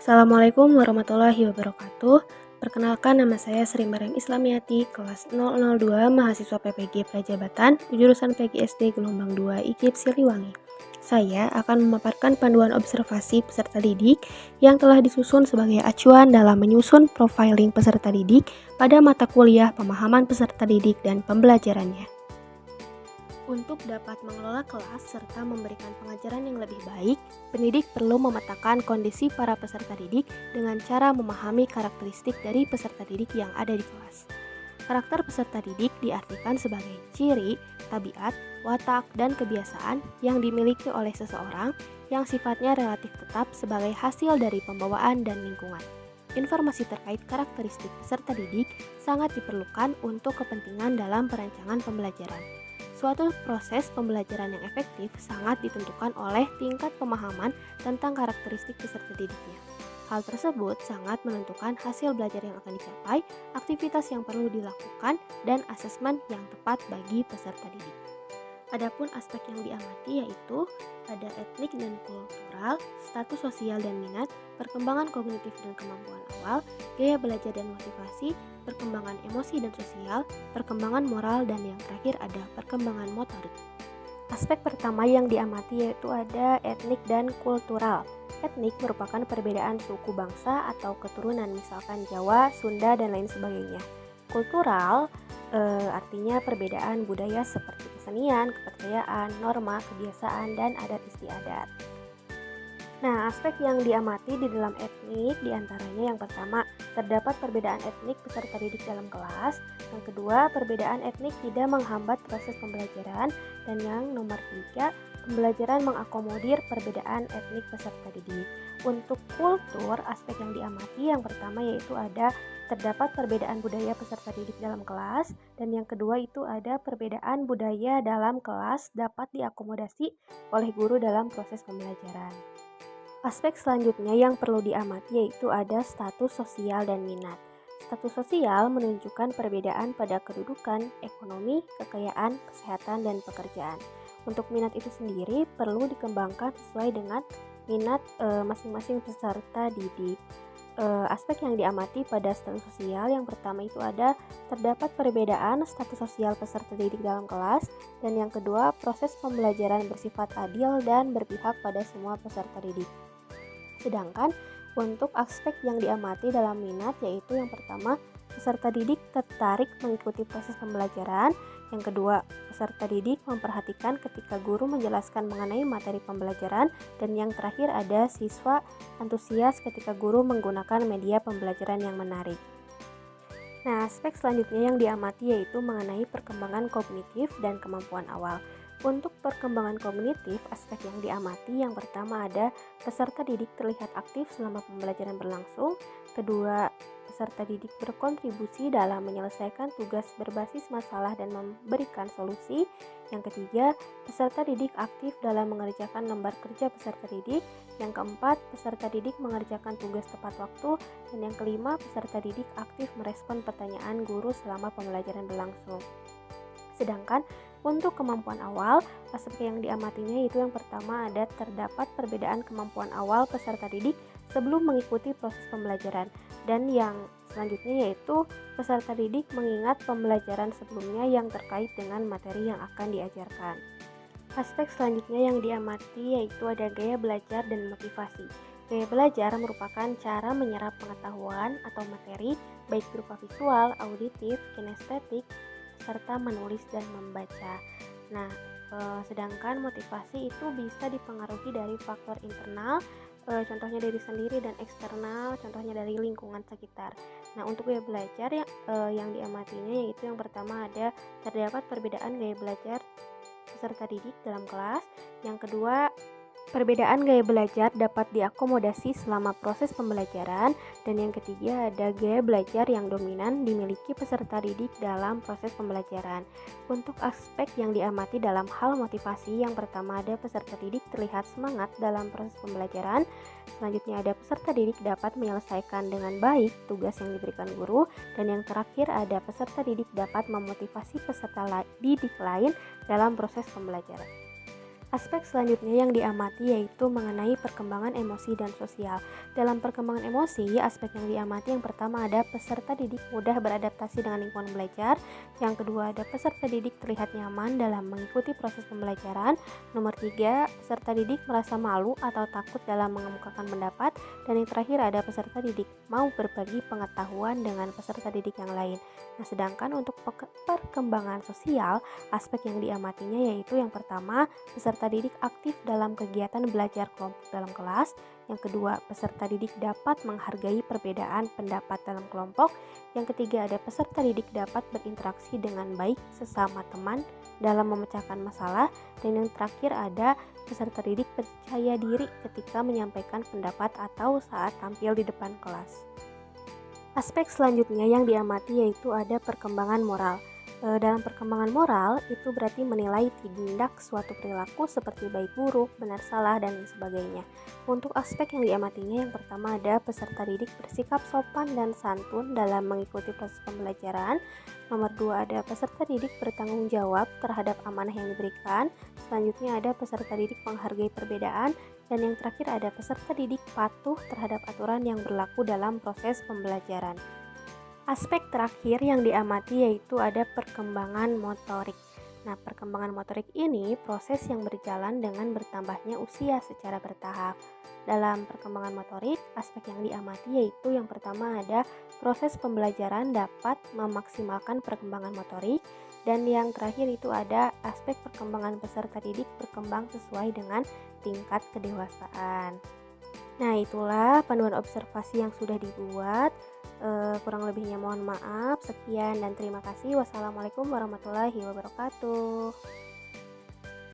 Assalamualaikum warahmatullahi wabarakatuh. Perkenalkan, nama saya Sri Maryam Islamiati, kelas 002, mahasiswa PPG Prajabatan, jurusan PGSD gelombang 2 IKIP Siliwangi. Saya akan memaparkan panduan observasi peserta didik yang telah disusun sebagai acuan dalam menyusun profiling peserta didik pada mata kuliah pemahaman peserta didik dan pembelajarannya. Untuk dapat mengelola kelas serta memberikan pengajaran yang lebih baik, pendidik perlu memetakan kondisi para peserta didik dengan cara memahami karakteristik dari peserta didik yang ada di kelas. Karakter peserta didik diartikan sebagai ciri, tabiat, watak, dan kebiasaan yang dimiliki oleh seseorang yang sifatnya relatif tetap sebagai hasil dari pembawaan dan lingkungan. Informasi terkait karakteristik peserta didik sangat diperlukan untuk kepentingan dalam perancangan pembelajaran. Suatu proses pembelajaran yang efektif sangat ditentukan oleh tingkat pemahaman tentang karakteristik peserta didiknya. Hal tersebut sangat menentukan hasil belajar yang akan dicapai, aktivitas yang perlu dilakukan, dan asesmen yang tepat bagi peserta didik. Adapun aspek yang diamati yaitu ada etnik dan kultural, status sosial dan minat, perkembangan kognitif dan kemampuan awal, gaya belajar dan motivasi, perkembangan emosi dan sosial, perkembangan moral, dan yang terakhir ada perkembangan motorik. Aspek pertama yang diamati yaitu ada etnik dan kultural. Etnik merupakan perbedaan suku bangsa atau keturunan, misalkan Jawa, Sunda, dan lain sebagainya. Kultural artinya perbedaan budaya seperti kesenian, kepercayaan, norma, kebiasaan, dan adat istiadat. Nah, aspek yang diamati di dalam etnik diantaranya yang pertama, terdapat perbedaan etnik peserta didik dalam kelas. Yang kedua, perbedaan etnik tidak menghambat proses pembelajaran. Dan yang nomor tiga, pembelajaran mengakomodir perbedaan etnik peserta didik. Untuk kultur, aspek yang diamati yang pertama yaitu ada terdapat perbedaan budaya peserta didik dalam kelas. Dan yang kedua itu ada perbedaan budaya dalam kelas dapat diakomodasi oleh guru dalam proses pembelajaran. Aspek selanjutnya yang perlu diamati yaitu ada status sosial dan minat. Status sosial menunjukkan perbedaan pada kedudukan, ekonomi, kekayaan, kesehatan, dan pekerjaan. Untuk minat itu sendiri perlu dikembangkan sesuai dengan minat masing-masing peserta didik. Aspek yang diamati pada status sosial yang pertama itu ada terdapat perbedaan status sosial peserta didik dalam kelas, dan yang kedua proses pembelajaran bersifat adil dan berpihak pada semua peserta didik. Sedangkan untuk aspek yang diamati dalam minat yaitu yang pertama peserta didik tertarik mengikuti proses pembelajaran, yang kedua peserta didik memperhatikan ketika guru menjelaskan mengenai materi pembelajaran, dan yang terakhir ada siswa antusias ketika guru menggunakan media pembelajaran yang menarik. Nah, aspek selanjutnya yang diamati yaitu mengenai perkembangan kognitif dan kemampuan awal. Untuk perkembangan kognitif, aspek yang diamati yang pertama ada peserta didik terlihat aktif selama pembelajaran berlangsung. Kedua, peserta didik berkontribusi dalam menyelesaikan tugas berbasis masalah dan memberikan solusi. Yang ketiga, peserta didik aktif dalam mengerjakan lembar kerja peserta didik. Yang keempat, peserta didik mengerjakan tugas tepat waktu. Dan yang kelima, peserta didik aktif merespon pertanyaan guru selama pembelajaran berlangsung. Sedangkan untuk kemampuan awal, aspek yang diamatinya itu yang pertama ada terdapat perbedaan kemampuan awal peserta didik sebelum mengikuti proses pembelajaran. Dan yang selanjutnya yaitu peserta didik mengingat pembelajaran sebelumnya yang terkait dengan materi yang akan diajarkan. Aspek selanjutnya yang diamati yaitu ada gaya belajar dan motivasi. Gaya belajar merupakan cara menyerap pengetahuan atau materi baik berupa visual, auditif, kinestetik, serta menulis dan membaca. Nah, sedangkan motivasi itu bisa dipengaruhi dari faktor internal, contohnya dari sendiri, dan eksternal, contohnya dari lingkungan sekitar. Nah, untuk gaya belajar yang diamatinya yaitu yang pertama ada terdapat perbedaan gaya belajar peserta didik dalam kelas. Yang kedua, perbedaan gaya belajar dapat diakomodasi selama proses pembelajaran, dan yang ketiga ada gaya belajar yang dominan dimiliki peserta didik dalam proses pembelajaran. Untuk aspek yang diamati dalam hal motivasi, yang pertama ada peserta didik terlihat semangat dalam proses pembelajaran. Selanjutnya ada peserta didik dapat menyelesaikan dengan baik tugas yang diberikan guru, dan yang terakhir ada peserta didik dapat memotivasi peserta didik lain dalam proses pembelajaran. Aspek selanjutnya yang diamati yaitu mengenai perkembangan emosi dan sosial. Dalam perkembangan emosi, aspek yang diamati yang pertama ada peserta didik mudah beradaptasi dengan lingkungan belajar. Yang kedua ada peserta didik terlihat nyaman dalam mengikuti proses pembelajaran. Nomor 3, peserta didik merasa malu atau takut dalam mengemukakan pendapat. Dan yang terakhir ada peserta didik mau berbagi pengetahuan dengan peserta didik yang lain. Nah, sedangkan untuk perkembangan sosial, aspek yang diamatinya yaitu yang pertama, peserta didik aktif dalam kegiatan belajar kelompok dalam kelas. Yang kedua, peserta didik dapat menghargai perbedaan pendapat dalam kelompok. Yang ketiga, ada peserta didik dapat berinteraksi dengan baik sesama teman dalam memecahkan masalah. Dan yang terakhir ada peserta didik percaya diri ketika menyampaikan pendapat atau saat tampil di depan kelas. Aspek selanjutnya yang diamati yaitu ada perkembangan moral. Dalam perkembangan moral itu berarti menilai tindak suatu perilaku seperti baik buruk, benar salah, dan sebagainya. Untuk aspek yang diamatinya yang pertama ada peserta didik bersikap sopan dan santun dalam mengikuti proses pembelajaran. Nomor 2 ada peserta didik bertanggung jawab terhadap amanah yang diberikan. Selanjutnya ada peserta didik menghargai perbedaan. Dan yang terakhir ada peserta didik patuh terhadap aturan yang berlaku dalam proses pembelajaran. Aspek terakhir yang diamati yaitu ada perkembangan motorik. Nah, perkembangan motorik ini proses yang berjalan dengan bertambahnya usia secara bertahap. Dalam perkembangan motorik, aspek yang diamati yaitu yang pertama ada proses pembelajaran dapat memaksimalkan perkembangan motorik. Dan yang terakhir itu ada aspek perkembangan peserta didik berkembang sesuai dengan tingkat kedewasaan. Nah, itulah panduan observasi yang sudah dibuat. Kurang lebihnya mohon maaf. Sekian dan terima kasih. Wassalamualaikum warahmatullahi wabarakatuh.